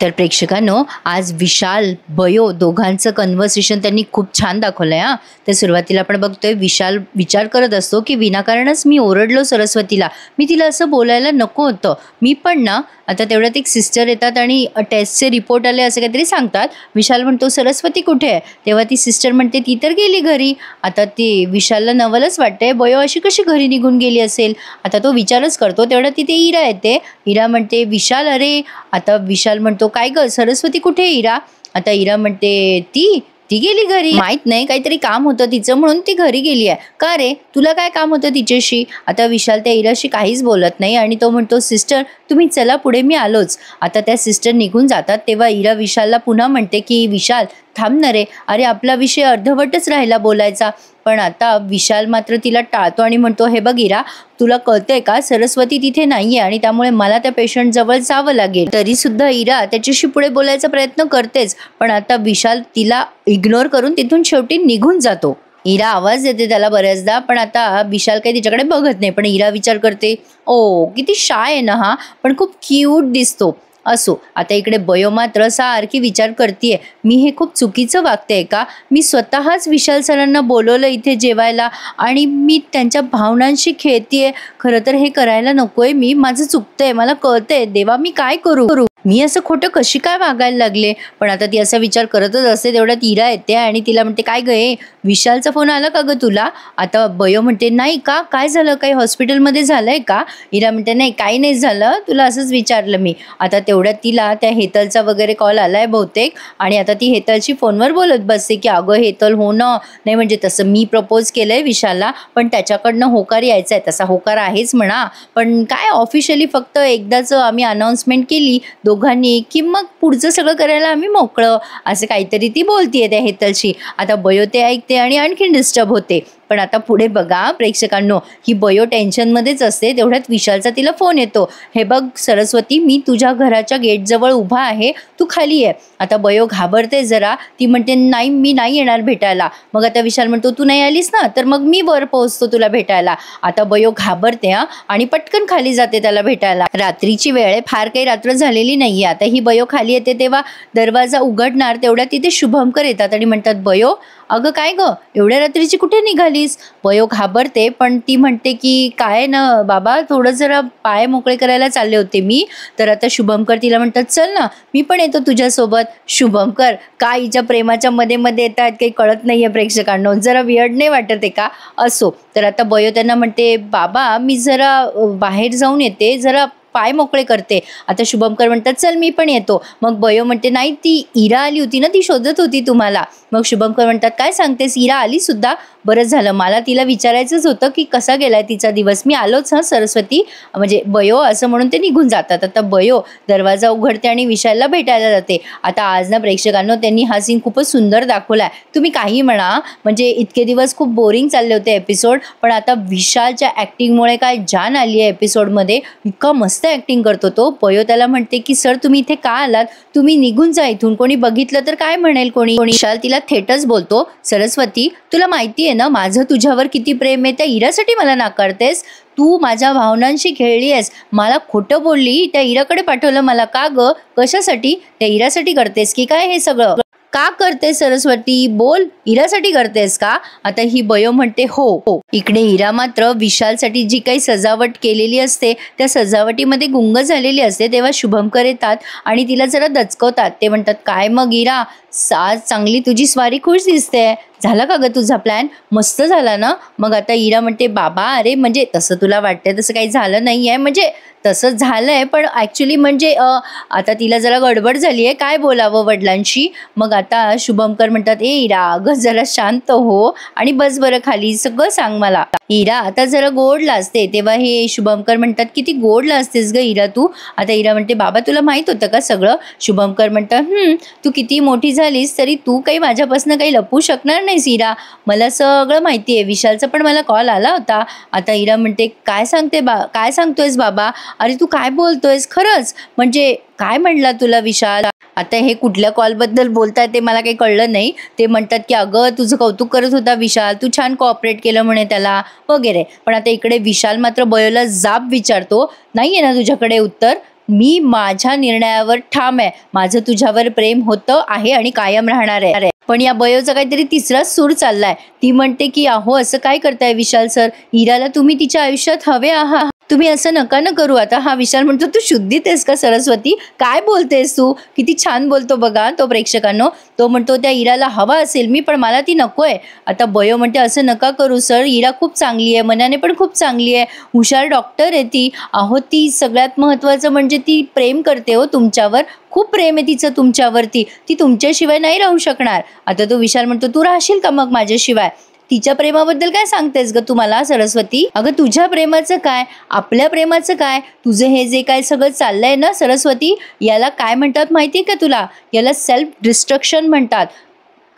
तर प्रेक्षकांनो, आज विशाल, बयो दोघांचं कन्व्हर्सेशन त्यांनी खूप छान दाखवलंय हां. तर सुरुवातीला आपण बघतोय विशाल विचार करत असतो, की विनाकारणच मी ओरडलो सरस्वतीला. मी तिला असं बोलायला नको होतं. मी पण ना आता तेवढ्यात एक सिस्टर येतात आणि टेस्टचे रिपोर्ट आले असं काहीतरी सांगतात. विशाल म्हणतो, सरस्वती कुठे आहे? तेव्हा ती सिस्टर म्हणते, ती तर गेली घरी. आता ती विशालला नवलच वाटतंय, बयो अशी कशी घरी निघून गेली असेल? आता तो विचारच करतो. तेवढ्यात तिथे इरा येते. इरा म्हणते, विशाल अरे. आता विशाल म्हणतो, काय ग सरस्वती कुठे आहे इरा? आता इरा म्हणते, ती ती गेली घरी. माहित नाही, काहीतरी काम होतं तिचं म्हणून ती घरी गेली आहे. का रे, तुला काय काम होतं तिच्याशी? आता विशाल त्या इराशी काहीच बोलत नाही आणि तो म्हणतो, सिस्टर तुम्ही चला पुढे, मी आलोच. आता त्या सिस्टर निघून जातात. तेव्हा इरा विशालला पुन्हा म्हणते, की विशाल थांब ना रे. अरे आपला विषय अर्धवटच राहिला बोलायचा. पण आता विशाल मात्र तिला टाळतो आणि म्हणतो, हे बघ इरा, तुला कळतंय का सरस्वती तिथे नाहीये आणि त्यामुळे मला त्या पेशंट जवळ जावं लागेल. तरी सुद्धा इरा त्याच्याशी पुढे बोलायचा प्रयत्न करतेच. पण आता विशाल तिला इग्नोर करून तिथून शेवटी निघून जातो. इरा आवाज देते त्याला बऱ्याचदा, पण आता विशाल काही तिच्याकडे बघत नाही. पण इरा विचार करते, ओ किती शाय आहे ना हा, पण खूप क्यूट दिसतो. असो, आता इकडे बयो मात्र सारखी विचार करतीये, मी हे खूप चुकीचं वागते का? मी स्वतःच विशाल सरांना बोलवलं इथे जेवायला आणि मी त्यांच्या भावनांशी खेळतीये. खरं तर हे करायला नकोय मी, माझं चुकतंय, मला कळतंय. देवा मी काय करू? मी असं खोटं कशी काय वागायला लागले? पण आता ती असा विचार करतच असते. तेवढ्यात इरा येते आणि तिला म्हणते, काय गे विशालचा फोन आला का ग तुला? आता बयो म्हणते, नाही का, काय झालं, काही हॉस्पिटलमध्ये झालंय का? इरा म्हणते, नाही काही नाही झालं, तुला असंच विचारलं मी. आता तेवढ्यात तिला त्या हेतलचा वगैरे कॉल आलाय बहुतेक आणि आता ती हेतलशी फोनवर बोलत बसते, की अगं हेतल हो ना, नाही म्हणजे तसं मी प्रपोज केलंय विशालला, पण त्याच्याकडनं होकार यायचा आहे. तसा होकार आहेच म्हणा, पण काय ऑफिशियली फक्त एकदाच आम्ही अनाउन्समेंट केली दोघांनी की मग पुढचं सगळं करायला आम्ही मोकळं, असं काहीतरी ती बोलतीये त्या हेतलशी. आता बयो ते ऐकते आणि आणखीन डिस्टर्ब होते. पण आता पुढे बघा प्रेक्षकांनो, ही बयो टेन्शनमध्येच असते. तेवढ्यात विशालचा तिला फोन येतो. हे बघ सरस्वती, मी तुझ्या घराच्या गेटजवळ उभा आहे, तू खाली ये. आता बयो घाबरते जरा. ती म्हणते, नाही मी नाही येणार भेटायला. मग आता विशाल म्हणतो, तू नाही आलीस ना तर मग मी वर पोहोचतो तुला भेटायला. आता बयो घाबरते आणि पटकन खाली जाते त्याला भेटायला. रात्रीची वेळ आहे, फार काही रात्र झालेली नाहीये. आता ही बयो खाली येते तेव्हा दरवाजा उघडणार. तेवढ्यात तिथे शुभमकर येतात आणि म्हणतात, बयो अगं काय ग, एवढ्या रात्रीची कुठे निघालीस? बयो घाबरते, पण ती म्हणते, की काय ना बाबा, थोडं जरा पाय मोकळे करायला चालले होते मी. तर आता शुभमकर तिला म्हणतात, चल ना मी पण येतो तुझ्यासोबत. शुभमकर काय हिच्या प्रेमाच्या मध्ये मध्ये येतात, काही कळत नाहीये प्रेक्षकांनो. जरा वियर्ड नाही वाटत आहे का? असो, तर आता बयो त्यांना म्हणते, बाबा मी जरा बाहेर जाऊन येते, जरा पाय मोकळे करते. आता शुभमकर म्हणतात, चल मी पण येतो. मग बयो म्हणते, नाही ती इरा आली होती ना, ती शोधत होती तुम्हाला. मग शुभमकर म्हणतात, काय सांगतेस, इरा आली सुद्धा? बरंच झालं, मला तिला विचारायचंच होतं की कसा गेलाय तिचा दिवस. मी आलोच हां सरस्वती, म्हणजे बयो असं म्हणून ते निघून जातात. आता बयो दरवाजा उघडते आणि विशालला भेटायला जाते. आता आज ना प्रेक्षकांनो, त्यांनी हा सीन खूपच सुंदर दाखवलाय. तुम्ही काही म्हणा, म्हणजे इतके दिवस खूप बोरिंग चालले होते एपिसोड, पण आता विशालच्या ॲक्टिंगमुळे काय जान आली आहे एपिसोडमध्ये. इतका मस्त ॲक्टिंग करतो तो. बयो त्याला म्हणते, की सर तुम्ही इथे का आलात? तुम्ही निघून जा इथून, कोणी बघितलं तर काय म्हणेल कोणी. विशाल तिला थेटच बोलतो, सरस्वती तुला माहिती आहे ना माझं तुझ्यावर किती प्रेम आहे, त्या इरासाठी मला नाकारतेस? तू माझ्या भावनांशी खेळली आहेस, मला खोटं बोलली, त्या इराकडे पाठवलं मला. का ग, कशासाठी? त्या इरासाठी करतेस की काय हे सगळं? का करते सरस्वती, बोल, इरासाठी करतेस का? आता ही बयो म्हणते, हो. इकडे इरा मात्र विशालसाठी जी काही सजावट केलेली असते त्या सजावटीमध्ये गुंग झालेली असते. तेव्हा शुभमकर येतात आणि तिला जरा दचकवतात. ते म्हणतात, काय मग इरा, आज चांगली तुझी स्वारी खुश दिसते. झाला का ग तुझा प्लॅन? मस्त झाला ना? मग आता इरा म्हणते, बाबा अरे म्हणजे तसं तुला वाटतंय तसं काही झालं नाही आहे, म्हणजे तसं झालंय पण ॲक्च्युली म्हणजे आता तिला जरा गडबड झाली आहे, काय बोलावं वडिलांशी. मग आता शुभमकर म्हणतात, ए इरा अगं जरा शांत हो आणि बस बरं खाली, सगळं सांग मला. इरा आता जरा गोड लाजते. तेव्हा हे शुभमकर म्हणतात, किती गोड लाजतेस ग इरा तू? आता इरा म्हणते, बाबा तुला माहित होतं का सगळं? शुभमकर म्हणतात, तू किती मोठी झालीस तरी तू काही माझ्यापासून काही लपवू शकणार नाहीस इरा, मला सगळं माहिती आहे. विशालचा पण मला कॉल आला होता. आता इरा म्हणते, काय सांगतोयस बाबा? अरे तू काय बोलतोयस खरंच? म्हणजे काय म्हणला तुला विशाल? आता हे कुठल्या कॉलबद्दल बोलताय ते मला काही कळलं नाही. ते म्हणतात, की अगं तुझं कौतुक करत होता विशाल, तू छान कॉपरेट केलं म्हणे त्याला वगैरे. पण आता इकडे विशाल मात्र बयोला जाब विचारतो, नाही आहे ना तुझ्याकडे उत्तर? मी माझ्या निर्णयावर ठाम आहे, माझं तुझ्यावर प्रेम होतं आहे आणि कायम राहणार आहे. पण या बयोचा काहीतरी तिसराच सूर चाललाय. ती म्हणते की अहो असं काय करताय विशाल सर, इराला तुम्ही तिच्या आयुष्यात हवे आहात, तुम्ही असं नका न करू. आता हा विशाल म्हणतो तू शुद्धीत आहेस का सरस्वती, काय बोलतेस तू, किती छान बोलतो बघा तो प्रेक्षकांनो. तो म्हणतो त्या इराला हवा असेल मी, पण मला ती नकोय. आता बयो म्हणते असं नका करू सर, इरा खूप चांगली आहे, मनाने पण खूप चांगली आहे, हुशार डॉक्टर आहे ती. अहो ती सगळ्यात महत्त्वाचं म्हणजे ती प्रेम करते हो तुमच्यावर, खूप प्रेम आहे तिचं तुमच्यावरती, ती तुमच्याशिवाय नाही राहू शकणार. आता तो विशाल म्हणतो तू राहशील का मग माझ्याशिवाय, तिच्या प्रेमाबद्दल काय सांगतेस ग तुम्हाला सरस्वती. अगं तुझ्या प्रेमाचं काय, आपल्या प्रेमाचं काय, तुझं हे जे काय सगळं चाललंय ना सरस्वती, याला काय म्हणतात माहिती का तुला, याला सेल्फ डिस्ट्रक्शन म्हणतात.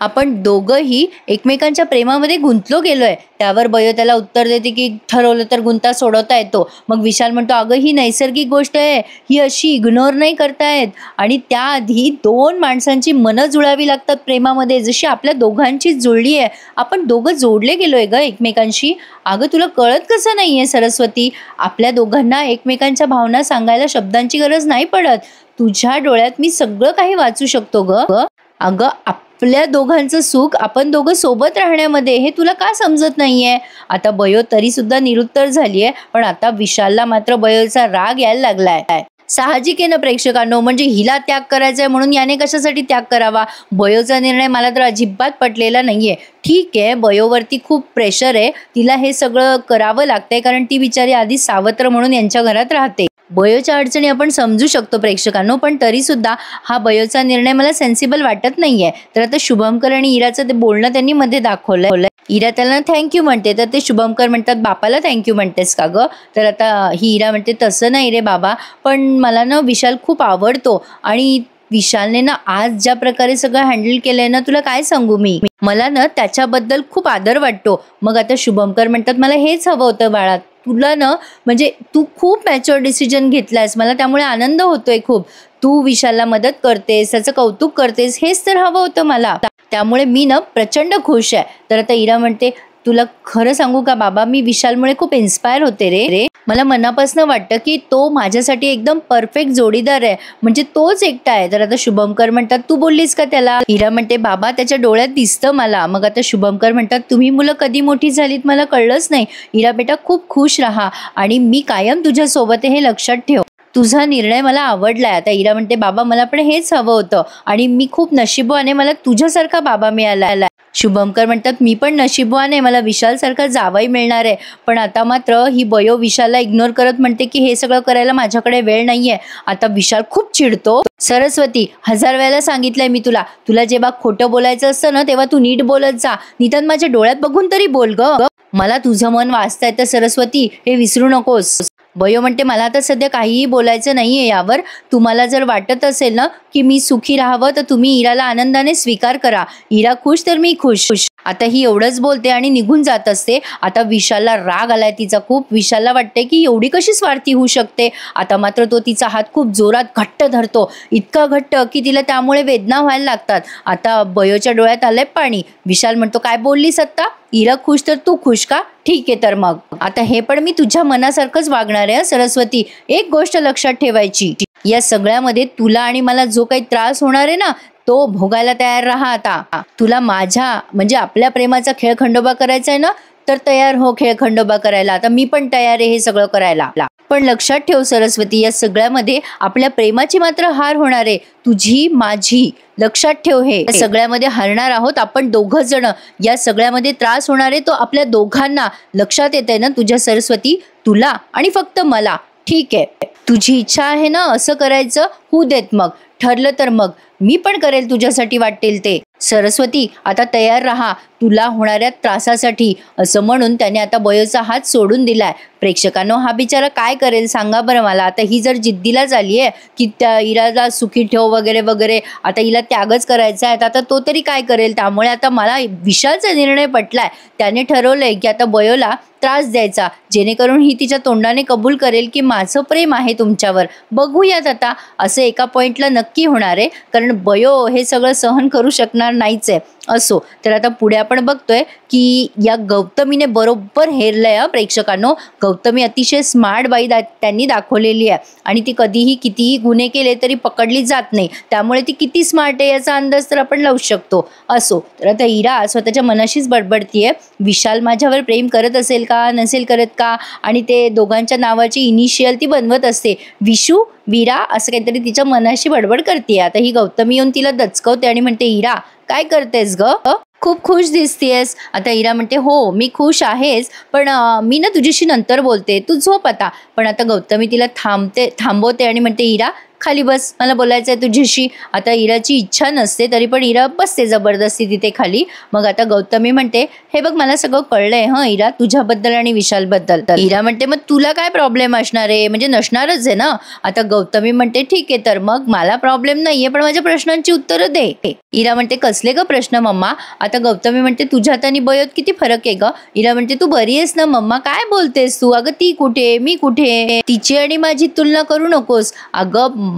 आपण दोघंही एकमेकांच्या प्रेमामध्ये गुंतलो गेलोय. त्यावर बयो त्याला उत्तर देते की ठरवलं तर गुंता सोडवता येतो. मग विशाल म्हणतो अगं ही नैसर्गिक गोष्ट आहे, ही अशी इग्नोर नाही करतायत. आणि त्याआधी दोन माणसांची मनं जुळावी लागतात प्रेमामध्ये, जशी आपल्या दोघांची जुळली आहे. आपण दोघं जोडले गेलोय ग एकमेकांशी. अगं तुला कळत कसं नाहीये सरस्वती, आपल्या दोघांना एकमेकांच्या भावना सांगायला शब्दांची गरज नाही पडत. तुझ्या डोळ्यात मी सगळं काही वाचू शकतो ग. अगं आपल्या दोघांचं सुख आपण दोघं सोबत राहण्यामध्ये, हे तुला का समजत नाहीये. आता बयो तरी सुद्धा निरुत्तर झालीये, पण आता विशालला मात्र बयोचा राग यायला लागलाय. साहजिक आहे ना प्रेक्षकांनो, म्हणजे हिला त्याग करायचा आहे म्हणून याने कशासाठी त्याग करावा. बयोचा निर्णय मला तर अजिबात पटलेला नाहीये. ठीक आहे बयोवरती खूप प्रेशर आहे, तिला हे सगळं करावं लागतंय कारण ती बिचारी आधी सावत्र म्हणून यांच्या घरात राहते. बयोच्या अडचणी आपण समजू शकतो प्रेक्षकांनो, पण तरी सुद्धा हा बयोचा निर्णय मला सेन्सिबल वाटत नाहीये. तर आता शुभमकर आणि इराचं ते बोलणं त्यांनी मध्ये दाखवलंय. इरा त्याला थँक्यू म्हणते, तर ते शुभमकर म्हणतात बापाला थँक्यू म्हणतेस का ग. तर आता ही इरा म्हणते तसं नाही रे बाबा, पण मला ना विशाल खूप आवडतो आणि विशालने ना आज ज्या प्रकारे सगळं हँडल केलंय ना, तुला काय सांगू मी, मला ना त्याच्याबद्दल खूप आदर वाटतो. मग आता शुभमकर म्हणतात मला हेच हवं होतं बाळा, तुला ना म्हणजे तू खूप मॅच्युअर डिसिजन घेतलायस, मला त्यामुळे आनंद होतोय खूप. तू विशालला मदत करतेस, त्याचं कौतुक करतेस, हेच तर हवं होतं मला, त्यामुळे मी ना प्रचंड खुश आहे. तर आता इरा म्हणते तुला खरं सांगू का बाबा, मी विशालमुळे खूप इन्स्पायर होते रे. मला मनापासून वाटतं की तो माझ्यासाठी एकदम परफेक्ट जोडीदार आहे, म्हणजे तोच एकटा आहे. तर आता शुभमकर म्हणतात तू बोललीस का त्याला. इरा म्हणते बाबा त्याच्या डोळ्यात दिसतं मला. मग आता शुभमकर म्हणतात तुम्ही मुलं कधी मोठी झालीत मला कळलंच नाही. इरा बेटा खूप खुश राहा आणि मी कायम तुझ्या सोबत हे लक्षात ठेव, तुझा निर्णय मला आवडलाय. आता इरा म्हणते बाबा मला पण हेच हवं होतं आणि मी खूप नशीबवान आहे, मला तुझ्यासारखा बाबा मिळाला. शुभमकर म्हणतात मी पण नशीबवान आहे, मला विशाल सारखा जावई मिळणार आहे. पण आता मात्र ही बयो विशालला इग्नोर करत म्हणते की हे सगळं करायला माझ्याकडे वेळ नाहीये. आता विशाल खूप चिडतो. सरस्वती 1000 वेळेला सांगितलंय मी तुला, तुला जेव्हा खोटं बोलायचं असतं ना तेव्हा तू नीट बोलत जा, निदान माझ्या डोळ्यात बघून तरी बोल ग. मला तुझं मन वाचताय तर सरस्वती हे विसरू नकोस. बयो म्हणते मला आता सध्या काहीही बोलायचं नाहीये यावर. तुम्हाला जर वाटत असेल ना की मी सुखी राहावं तर तुम्ही इराला आनंदाने स्वीकार करा. इरा खुश तर मी खुश. आता ही एवढंच बोलते आणि निघून जात असते. आता विशालला राग आलाय तिचा खूप. विशालला वाटते की एवढी कशी स्वार्थी होऊ शकते. आता मात्र तो तिचा हात खूप जोरात घट्ट धरतो, इतका घट्ट की तिला त्यामुळे वेदना व्हायला लागतात. आता बयोच्या डोळ्यात आलंय पाणी. विशाल म्हणतो काय बोललीस आत्ता, इरा खुश तर तू खुश का, ठीक आहे तर मग आता हे पण मी तुझ्या मनासारखंच वागणार आहे सरस्वती. एक गोष्ट लक्षात ठेवायची, या सगळ्यामध्ये तुला आणि मला जो काही त्रास होणार आहे ना तो भोगायला तयार राहा. आता तुला माझ्या म्हणजे आपल्या प्रेमाचा खेळ खंडोबा करायचा आहे ना तर तयार हो खेळ खंडोबा करायला. आता मी पण तयार आहे हे सगळं करायला. पण लक्षात ठेव सरस्वती, या सगळ्यामध्ये आपल्या प्रेमाची मात्र हार होणार आहे, तुझी माझी. लक्षात ठेव हे सगळ्यामध्ये हरणार आहोत आपण दोघं जण. या सगळ्यामध्ये त्रास होणार आहे तो आपल्या दोघांना. लक्षात येते ना तुझ्या सरस्वती, तुला आणि फक्त मला. ठीक आहे तुझी इच्छा आहे ना असं करायचं, होऊ देत मग. ठरलं तर मग मी पण करेल तुझ्यासाठी वाटेल ते. सरस्वती आता तयार राहा तुला होणाऱ्या त्रासासाठी, असं म्हणून त्याने आता बयोचा हात सोडून दिलाय. प्रेक्षकांनो हा बिचारा काय करेल सांगा बरं मला. आता ही जर जिद्दीला झाली आहे की त्या इराला सुखी ठेव वगैरे वगैरे, आता हिला त्यागच करायचा आहे, आता तो तरी काय करेल. त्यामुळे आता मला विशालचा निर्णय पटलाय. त्याने ठरवलंय की आता बयोला त्रास द्यायचा, जेणेकरून ही तिच्या तोंडाने कबूल करेल की माझं प्रेम आहे तुमच्यावर. बघूयात आता असं एका पॉइंटला नक्की होणार आहे, कारण बयो हे सगळं सहन करू शकणार नाहीच आहे. असो तर आता पुढे आपण बघतोय की या गौतमीने बरोबर हेरलंय प्रेक्षकांनो. गौतमी अतिशय स्मार्ट बाई त्यांनी दाखवलेली आहे आणि ती कधीही कितीही गुन्हे केले तरी पकडली जात नाही, त्यामुळे ती किती स्मार्ट आहे याचा अंदाज तर आपण लावू शकतो. असो, तर आता इरा स्वतःच्या मनाशीच बडबडतीये, विशाल माझ्यावर प्रेम करत असेल का, नसेल करत का, आणि ते दोघांच्या नावाची इनिशियल ती बनवत असते, विशू वीरा असं काहीतरी तिच्या मनाशी बडबड करते. आता ही गौतमी येऊन तिला दचकवते आणि म्हणते, इरा काय करतेस ग, खूप खुश दिसतेस. आता इरा म्हणते, हो मी खुश आहेच, पण मी ना तुझ्याशी नंतर बोलते, तू झोप आता. पण आता गौतमी तिला थांबवते आणि म्हणते, इरा खाली बस, मला बोलायचं आहे तुझ्याशी. आता इराची इच्छा नसते तरी पण इरा बसते जबरदस्ती तिथे खाली. मग आता गौतमी म्हणते, हे बघ मला सगळं कळलंय इरा तुझ्याबद्दल आणि विशालबद्दल. इरा म्हणते, मग तुला काय प्रॉब्लेम असणार आहे, म्हणजे नसणारच आहे ना. आता गौतमी म्हणते, ठीक आहे तर मग मला प्रॉब्लेम नाहीये, पण माझ्या प्रश्नांची उत्तरं दे. इरा म्हणते, कसले ग प्रश्न मम्मा. आता गौतमी म्हणते, तुझ्यात आणि बयोत किती फरक आहे ग. इरा म्हणते, तू बरी आहेस ना मम्मा, काय बोलतेस तू, अगं ती कुठे मी कुठे, तिची आणि माझी तुलना करू नकोस. अगं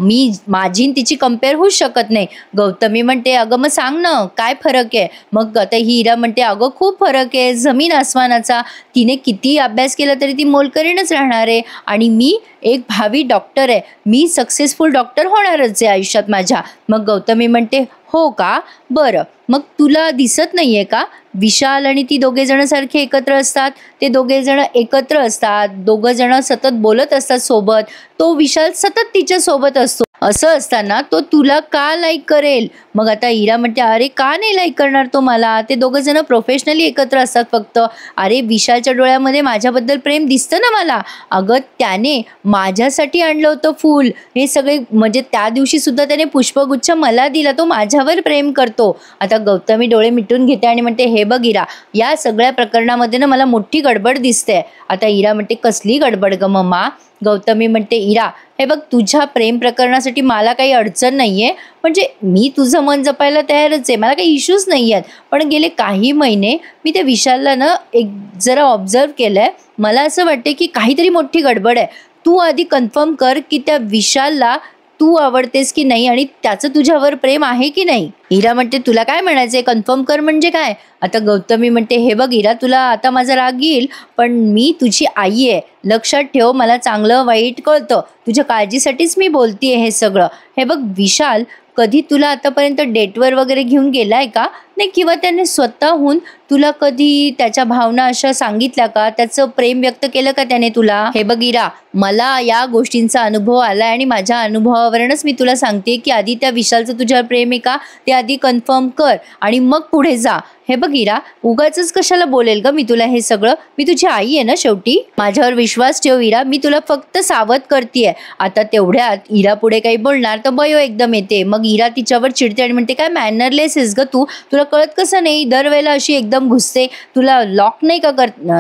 माझी तिची कम्पेअर होऊ शकत नाही. गौतमी म्हणते, अगं मग सांग ना काय फरक आहे. मग आता ही इरा म्हणते, अगं खूप फरक आहे, जमीन आसमानाचा. तिने किती अभ्यास केला तरी ती मोलकरीणच राहणार आहे आणि मी एक भावी डॉक्टर आहे, मी सक्सेसफुल डॉक्टर होणारच आहे आयुष्यात माझ्या. मग गौतमी म्हणते, हो का, बरं मग तुला दिसत नाहीये का विशाल आणि ती दोघे जण सारखे एकत्र असतात, ते दोघे जण एकत्र असतात, दोघं जण सतत बोलत असतात सोबत, तो विशाल सतत तिच्या सोबत असतो, असं असताना तो तुला का लाईक करेल. मग आता इरा म्हणते, अरे का नाही लाईक करणार तो मला, ते दोघं जण प्रोफेशनली एकत्र असतात फक्त. अरे विशालच्या डोळ्यामध्ये माझ्याबद्दल प्रेम दिसतं ना मला. अगं त्याने माझ्यासाठी आणलं होतं फूल, हे सगळे म्हणजे त्या दिवशी सुद्धा त्याने पुष्पगुच्छ मला दिला, तो माझ्यावर प्रेम करतो. आता गौतमी डोळे मिटून घेते आणि म्हणते, हे बघ इरा, या सगळ्या प्रकरणामध्ये ना मला मोठी गडबड दिसते. आता इरा म्हणते, कसली गडबड ग मम्मा. गौतमी म्हणते, इरा हे बघ, तुझ्या प्रेम प्रकरणासाठी मला काही अडचण नाहीये, म्हणजे मी तुझं मन जपायला तयारच आहे, मला काही इश्यूज नाही आहेत. पण गेले काही महिने मी त्या विशालला ना एक जरा ऑब्झर्व केलंय, मला असं वाटते की काहीतरी मोठी गडबड आहे. तू आधी कन्फर्म कर की त्या विशालला तू आवडतेस की नाही आणि त्याचं तुझ्यावर प्रेम आहे की नाही. इरा म्हणते, तुला काय म्हणायचंय, कन्फर्म कर म्हणजे काय. आता गौतमी म्हणते, हे बघ इरा, तुला आता माझा राग येईल, पण मी तुझी आई आहे, लक्षात ठेव, मला चांगलं वाईट कळतं, तुझ्या काळजीसाठीच मी बोलतीये हे सगळं. हे बघ विशाल कधी तुला आतापर्यंत डेटवर वगैरे घेऊन गेलाय का नाही, किंवा त्याने स्वतःहून तुला कधी त्याच्या भावना अशा सांगितल्या का, त्याचं प्रेम व्यक्त केलं का त्याने तुला. हे बघ इरा, मला या गोष्टींचा अनुभव आलाय आणि माझ्या अनुभवावरूनच मी तुला सांगते की आधी त्या विशालचं तुझ्यावर प्रेम आहे का ते आधी कन्फर्म कर आणि मग पुढे जा. हे बघ इरा, उगाचच कशाला बोलेल ग मी तुला हे सगळं, मी तुझी आई आहे ना शेवटी, माझ्यावर विश्वास ठेव इरा, मी तुला फक्त सावध करतेय. आता तेवढ्यात इरा पुढे काही बोलणार तर बयो एकदम येते. मग इरा तिच्यावर चिडते आणि म्हणते, काय मॅनरलेस आहेस ग तू, तुला कळत कसं नाही, दरवेळेला अशी एकदम घुसते, तुला लॉक नाही का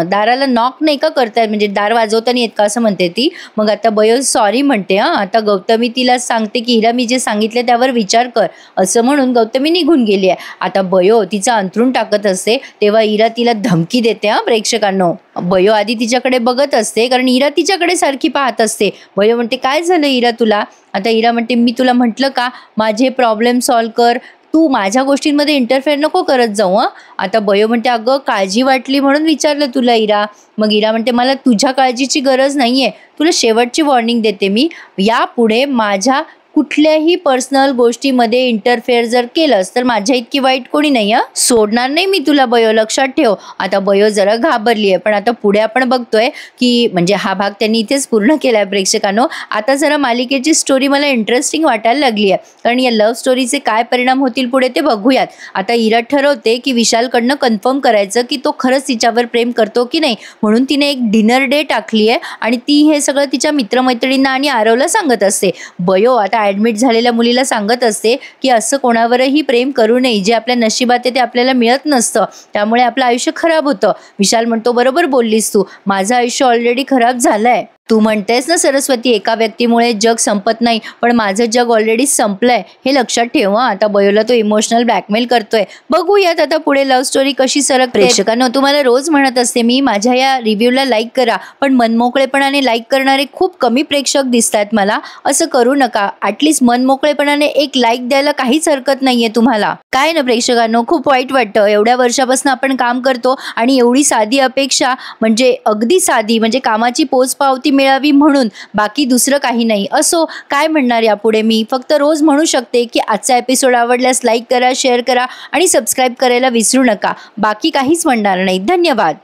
दाराला नॉक नाही का करताय, म्हणजे दार वाजवता नाही येत का असं म्हणते ती. मग आता बयो सॉरी म्हणते. आता गौतमी तिला सांगते की इरा मी जे सांगितले त्यावर विचार कर, असं म्हणून गौतमी निघून गेली आहे. आता बयो तिचा अंथरूण टाकत असते तेव्हा इरा तिला धमकी देते. प्रेक्षकांनो, बयो आधी तिच्याकडे बघत असते कारण इरा तिच्याकडे सारखी पाहत असते. बयो म्हणते, काय झालं इरा तुला. आता इरा म्हणते, मी तुला म्हटलं का माझे प्रॉब्लेम सॉल्व्ह कर, तू माझ्या गोष्टींमध्ये इंटरफेअर नको करत जाऊ. आता बयो म्हणते, अगं काळजी वाटली म्हणून विचारलं तुला इरा. मग इरा म्हणते, मला तुझ्या काळजीची गरज नाहीये, तुला शेवटची वॉर्निंग देते मी, यापुढे माझ्या कुठल्याही पर्सनल गोष्टीमध्ये इंटरफेअर जर केलंस तर माझ्या इतकी वाईट कोणी नाही, सोडणार नाही मी तुला बयो, लक्षात ठेव. आता बयो जरा घाबरली आहे, पण आता पुढे आपण बघतोय की म्हणजे हा भाग त्यांनी इथेच पूर्ण केलाय प्रेक्षकांनो. आता जरा मालिकेची स्टोरी मला इंटरेस्टिंग वाटायला लागली आहे, कारण या लव्ह स्टोरीचे काय परिणाम होतील पुढे ते बघूयात. आता इरा ठरवते की विशालकडनं कन्फर्म करायचं की तो खरंच तिच्यावर प्रेम करतो की नाही, म्हणून तिने एक डिनर डे टाकली आहे आणि ती हे सगळं तिच्या मित्रमैत्रिणींना आणि आरवला सांगत असते. बयो आता ॲडमिट झालेल्या मुलीला सांगत असते की असं कोणावरही प्रेम करू नये, जे आपल्या नशिबात आहे ते आपल्याला मिळत नसतं, त्यामुळे आपलं आयुष्य खराब होतं. विशाल म्हणतो, बरोबर बोललीस तू, माझं आयुष्य ऑलरेडी खराब झालंय, तू म्हणतेस ना सरस्वती, एका व्यक्तीमुळे जग संपत नाही, पण माझं जग ऑलरेडी संपलंय हे लक्षात ठेव हं. आता बयोला तो इमोशनल ब्लॅकमेल करतोय. बघूयात आता पुढे लव्ह स्टोरी कशी सरकते. प्रेक्षकांनो, तुम्हाला रोज म्हणत असते मी, माझ्या या रिव्ह्यूला लाईक करा, पण मनमोकळेपणाने लाईक करणारे खूप कमी प्रेक्षक दिसतात मला. असं करू नका. ॲटलिस्ट मनमोकळेपणाने एक लाईक द्यायला काहीच हरकत नाहीये तुम्हाला. काय ना प्रेक्षकांनो, खूप वाईट वाटतं. एवढ्या वर्षापासून आपण काम करतो आणि एवढी साधी अपेक्षा, म्हणजे अगदी साधी, म्हणजे कामाची पोचपावती मिळावी म्हणून, बाकी दुसरं काही नाही. असो, काय म्हणणार यापुढे मी फक्त रोज म्हणू शकते की आजचा एपिसोड आवडल्यास लाईक करा, शेअर करा आणि सबस्क्राईब करायला विसरू नका. बाकी काहीच म्हणणार नाही. धन्यवाद.